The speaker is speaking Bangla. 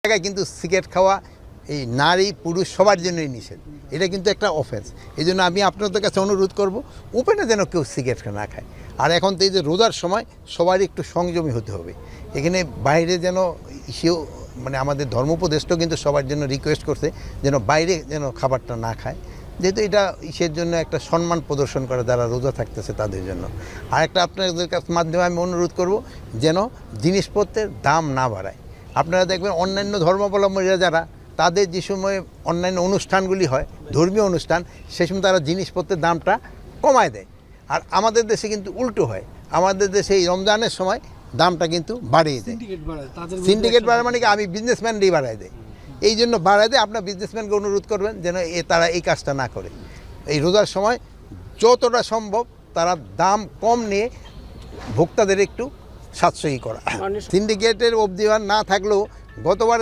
জায়গায় কিন্তু সিগারেট খাওয়া এই নারী পুরুষ সবার জন্যই নিষেধ, এটা কিন্তু একটা অফেন্স। এই জন্য আমি আপনাদের কাছে অনুরোধ করব ওপেনে যেন কেউ সিগারেট না খায়। আর এখন তো এই যে রোজার সময় সবারই একটু সংযমী হতে হবে, এখানে বাইরে যেন সেও মানে আমাদের ধর্মোপদেষ্টা কিন্তু সবার জন্য রিকোয়েস্ট করছে যেন বাইরে যেন খাবারটা না খায়, যেহেতু এটা ইসের জন্য একটা সম্মান প্রদর্শন করে যারা রোজা থাকতেছে তাদের জন্য। আর একটা আপনাদের কাছ মাধ্যমে আমি অনুরোধ করব যেন জিনিসপত্রের দাম না বাড়ায়। আপনারা দেখবেন অন্যান্য ধর্মাবলম্বীরা যারা তাদের যে সময় অন্যান্য অনুষ্ঠানগুলি হয় ধর্মীয় অনুষ্ঠান, সে সময় তারা জিনিসপত্রের দামটা কমায় দেয়। আর আমাদের দেশে কিন্তু উল্টো হয়, আমাদের দেশে এই রমজানের সময় দামটা কিন্তু বাড়িয়ে দেয়। সিন্ডিকেট বাড়ায় মানে কি আমি বিজনেসম্যানরাই বাড়ায় দেয়, এই জন্য বাড়ায় দেয়। আপনার বিজনেসম্যানকে অনুরোধ করবেন যেন তারা এই কাজটা না করে। এই রোজার সময় যতটা সম্ভব তারা দাম কম নিয়ে ভোক্তাদের একটু সাশ্রয়ী করা। সিন্ডিকেটের অবধিমান না থাকলেও গতবার